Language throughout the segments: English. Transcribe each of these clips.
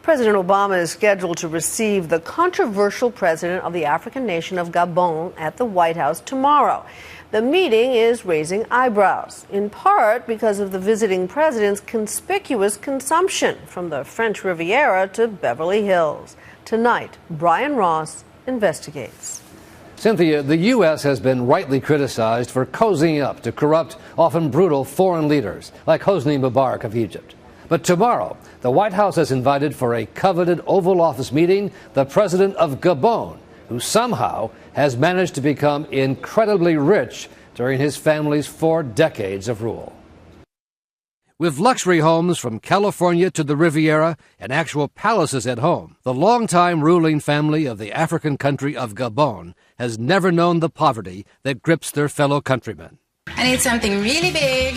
President Obama is scheduled to receive the controversial president of the African nation of Gabon at the White House tomorrow. The meeting is raising eyebrows, in part because of the visiting president's conspicuous consumption from the French Riviera to Beverly Hills. Tonight, Brian Ross investigates. Cynthia, the U.S. has been rightly criticized for cozying up to corrupt, often brutal foreign leaders, like Hosni Mubarak of Egypt. But tomorrow, the White House has invited for a coveted Oval Office meeting the president of Gabon, who somehow has managed to become incredibly rich during his family's 4 decades of rule. With luxury homes from California to the Riviera and actual palaces at home, the longtime ruling family of the African country of Gabon has never known the poverty that grips their fellow countrymen. I need something really big.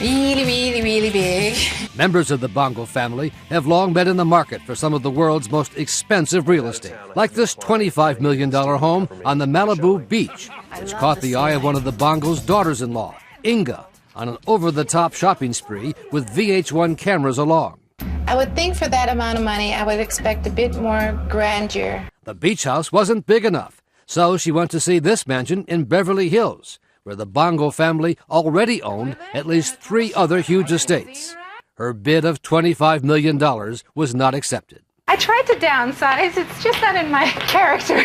Really big. Members of the Bongo family have long been in the market for some of the world's most expensive real estate, like this $25 million home on the Malibu beach, which caught the eye of one of the Bongo's daughters-in-law, Inga, on an over-the-top shopping spree with VH1 cameras along. I would think for that amount of money, I would expect a bit more grandeur. The beach house wasn't big enough, so she went to see this mansion in Beverly Hills, where the Bongo family already owned at least 3 other huge estates. Her bid of $25 million was not accepted. I tried to downsize. It's just not in my character.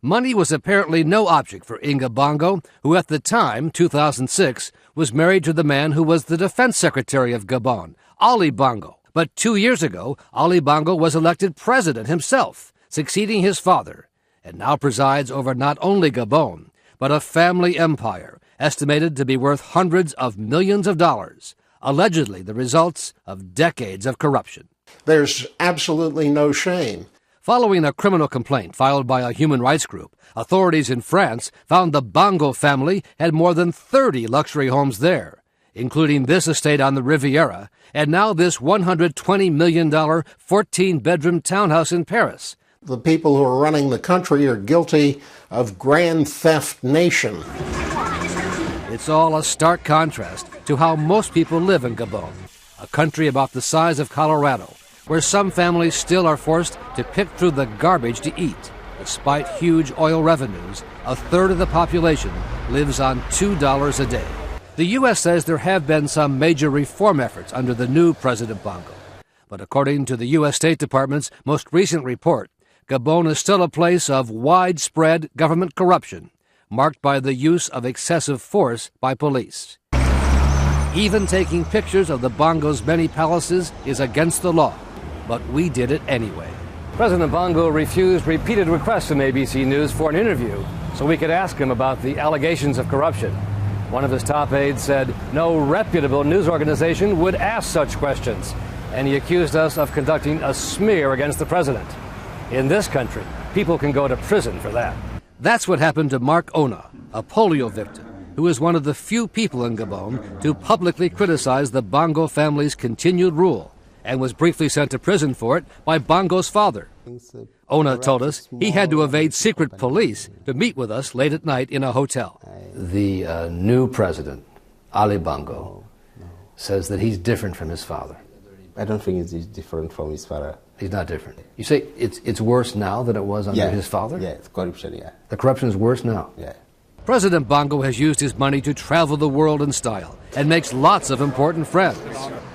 Money was apparently no object for Inga Bongo, who at the time, 2006, was married to the man who was the defense secretary of Gabon, Ali Bongo. But 2 years ago, Ali Bongo was elected president himself, succeeding his father, and now presides over not only Gabon, but a family empire estimated to be worth hundreds of millions of dollars, allegedly the results of decades of corruption. There's absolutely no shame. Following a criminal complaint filed by a human rights group, authorities in France found the Bongo family had more than 30 luxury homes there, including this estate on the Riviera, and now this $120 million 14-bedroom townhouse in Paris. The people who are running the country are guilty of grand theft nation. It's all a stark contrast to how most people live in Gabon, a country about the size of Colorado, where some families still are forced to pick through the garbage to eat. Despite huge oil revenues, a third of the population lives on $2 a day. The U.S. says there have been some major reform efforts under the new President Bongo. But according to the U.S. State Department's most recent report, Gabon is still a place of widespread government corruption, marked by the use of excessive force by police. Even taking pictures of the Bongo's many palaces is against the law, but we did it anyway. President Bongo refused repeated requests from ABC News for an interview so we could ask him about the allegations of corruption. One of his top aides said no reputable news organization would ask such questions, and he accused us of conducting a smear against the president. In this country, people can go to prison for that. That's what happened to Mark Ona, a polio victim, who is one of the few people in Gabon to publicly criticize the Bongo family's continued rule, and was briefly sent to prison for it by Bongo's father. Ona told us he had to evade secret police to meet with us late at night in a hotel. The new president, Ali Bongo, says that he's different from his father. I don't think he's different from his father. He's not different. You say it's worse now than it was under his father? Yeah, it's corruption, yeah. The corruption is worse now? Yeah. President Bongo has used his money to travel the world in style and makes lots of important friends.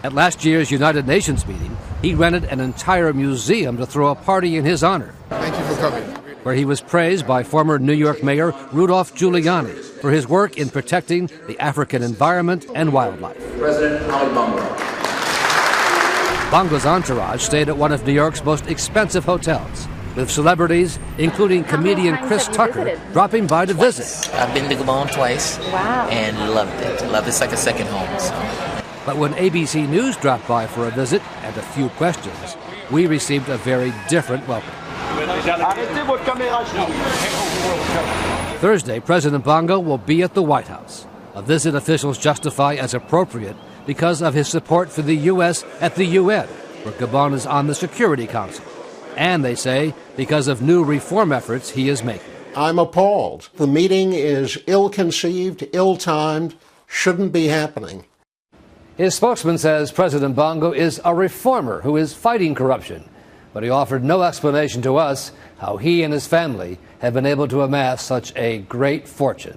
At last year's United Nations meeting, he rented an entire museum to throw a party in his honor. Thank you for coming. Where he was praised by former New York Mayor Rudolph Giuliani for his work in protecting the African environment and wildlife. President Ali Bongo. Bongo's entourage stayed at one of New York's most expensive hotels, with celebrities, including comedian Chris Tucker, dropping by to visit. I've been to Gabon twice. Wow. And loved it. It's like a second home. So. But when ABC News dropped by for a visit and a few questions, we received a very different welcome. Thursday, President Bongo will be at the White House, a visit officials justify as appropriate because of his support for the U.S. at the UN, where Gabon is on the Security Council. And, they say, because of new reform efforts he is making. I'm appalled. The meeting is ill-conceived, ill-timed, shouldn't be happening. His spokesman says President Bongo is a reformer who is fighting corruption, but he offered no explanation to us how he and his family have been able to amass such a great fortune.